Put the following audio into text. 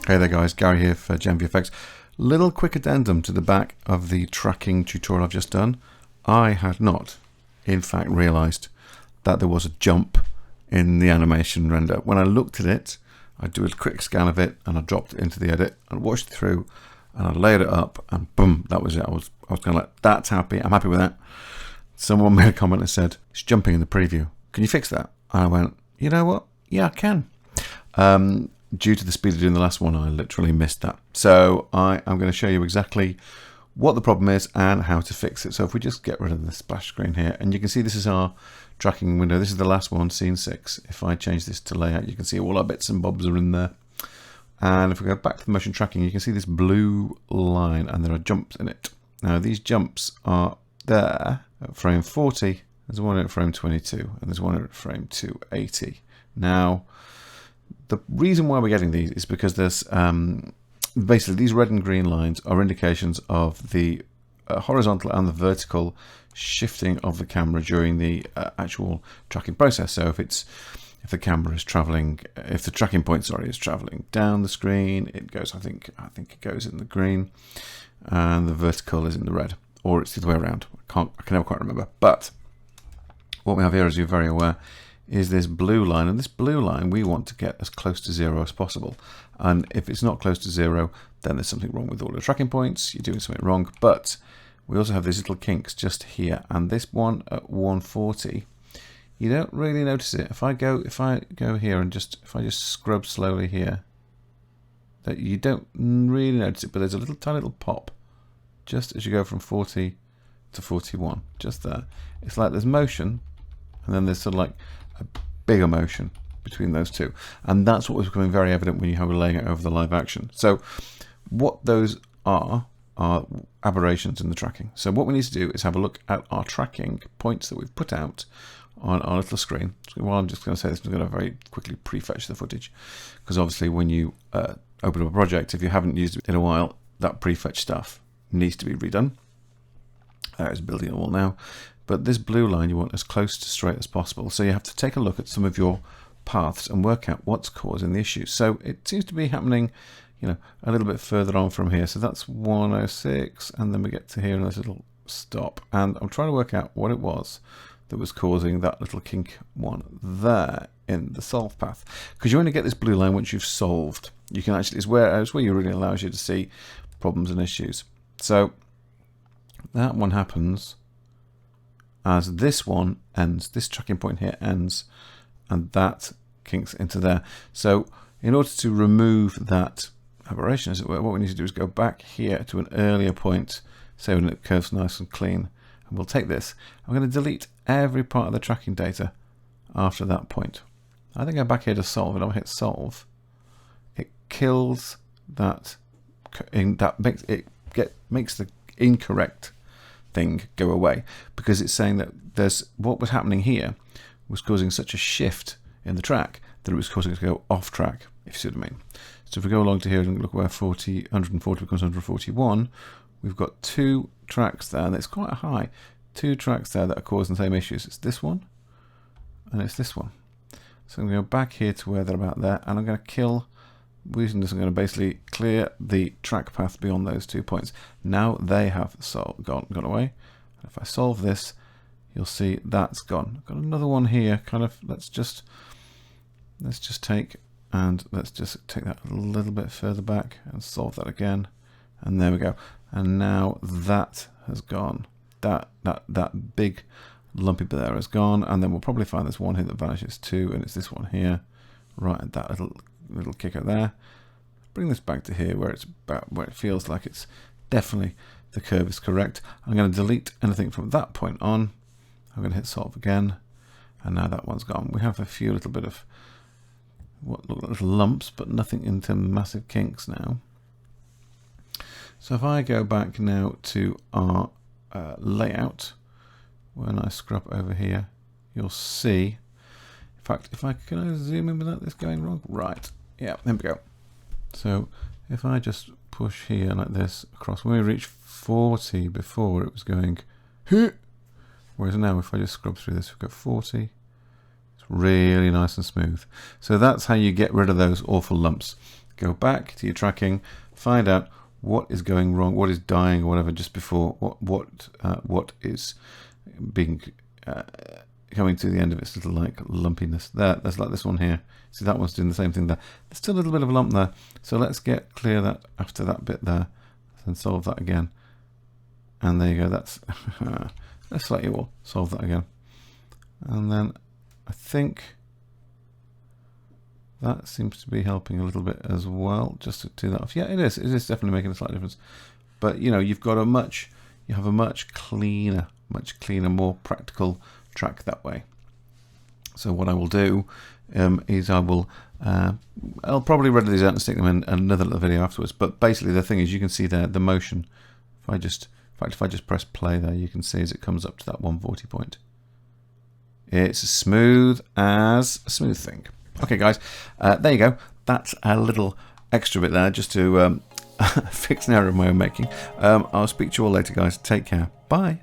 Hey there guys, Gary here for GenVFX. Little quick addendum to the back of the tracking tutorial I've just done. I had not, in fact, realized that there was a jump in the animation render. When I looked at it, I do a quick scan of it and I dropped it into the edit and watched it through and I layered it up and boom, that was it. I was kind of like, that's happy, I'm happy with that. Someone made a comment and said, it's jumping in the preview. Can you fix that? And I went, you know what? Yeah, I can. Due to the speed of doing the last one, I literally missed that. So I am going to show you exactly what the problem is and how to fix it. So if we just get rid of the splash screen here, and you can see this is our tracking window. This is the last one, scene 6. If I change this to layout, you can see all our bits and bobs are in there. And if we go back to the motion tracking, you can see this blue line and there are jumps in it. Now these jumps are there at frame 40. There's one at frame 22 and there's one at frame 280. Now, the reason why we're getting these is because there's basically these red and green lines are indications of the horizontal and the vertical shifting of the camera during the actual tracking process. So if the camera is traveling, if the tracking point, is traveling down the screen, it goes, I think it goes in the green, and the vertical is in the red, or it's the other way around. I can never quite remember. But what we have here, as you're very aware, is this blue line, and this blue line we want to get as close to 0 as possible. And if it's not close to 0, then there's something wrong with all your tracking points, you're doing something wrong. But we also have these little kinks just here, and this one at 140, you don't really notice it. If I go here and if I just scrub slowly here, that you don't really notice it, but there's a tiny little pop just as you go from 40 to 41, just there. It's like there's motion, and then there's sort of like a bigger motion between those two, and that's what was becoming very evident when you have a laying it over the live action. So what those are aberrations in the tracking. So what we need to do is have a look at our tracking points that we've put out on our little screen. So while I'm just going to say this, I'm going to very quickly prefetch the footage, because obviously when you open up a project, if you haven't used it in a while, that prefetch stuff needs to be redone. It's building it all now. But this blue line you want as close to straight as possible. So you have to take a look at some of your paths and work out what's causing the issue. So it seems to be happening, a little bit further on from here. So that's 106, and then we get to here and there's a little stop. And I'm trying to work out what it was that was causing that little kink one there in the solve path. Because you only get this blue line once you've solved. You can actually, it's where you really allows you to see problems and issues. So that one happens as this one ends, this tracking point here ends, and that kinks into there. So in order to remove that aberration, as it were, what we need to do is go back here to an earlier point, say when it curves nice and clean, and we'll take this. I'm going to delete every part of the tracking data after that point. I think I'm back here to solve, and I'll hit solve. It kills that, makes the incorrect thing go away, because it's saying that what was happening here was causing such a shift in the track that it was causing it to go off track, if you see what I mean. So if we go along to here and look where 140 becomes 141, we've got two tracks there, and it's quite high. Two tracks there that are causing the same issues. It's this one and it's this one. So I'm going to go back here to where they're about there, and I'm going to kill. Using this, I'm going to basically clear the track path beyond those 2 points. Now they have gone away. If I solve this, you'll see that's gone. I've got another one here. Let's just take that a little bit further back and solve that again. And there we go. And now that has gone. That big lumpy bit there has gone. And then we'll probably find there's one here that vanishes too, and it's this one here, right at that little kicker there. Bring this back to here where it's about where it feels like it's definitely the curve is correct. I'm going to delete anything from that point on. I'm going to hit solve again, and now that one's gone. We have a few little bit of what look like little lumps, but nothing into massive kinks now. So if I go back now to our layout, when I scrub over here, you'll see. In fact, can I zoom in without this going wrong? Right. Yeah, there we go. So if I just push here like this across, when we reach 40 before, it was going, whereas now if I just scrub through this, we've got 40. It's really nice and smooth. So that's how you get rid of those awful lumps. go back to your tracking, find out what is going wrong, what is dying or whatever just before, what is being coming to the end of its little like lumpiness. There's like this one here. See, that one's doing the same thing there. There's still a little bit of a lump there. So let's get clear that after that bit there, and solve that again. And there you go. That's let's let you all solve that again. And then I think that seems to be helping a little bit as well. Just to do that off. Yeah, it is. It is definitely making a slight difference. But you know, you have a much cleaner, more practical track that way. So what I will do is I'll probably render these out and stick them in another little video afterwards. But basically, the thing is, you can see there the motion. If I just press play there, you can see as it comes up to that 140 point. It's as smooth as a smooth thing. Okay, guys, there you go. That's a little extra bit there just to fix an error of my own making. I'll speak to you all later, guys. Take care. Bye.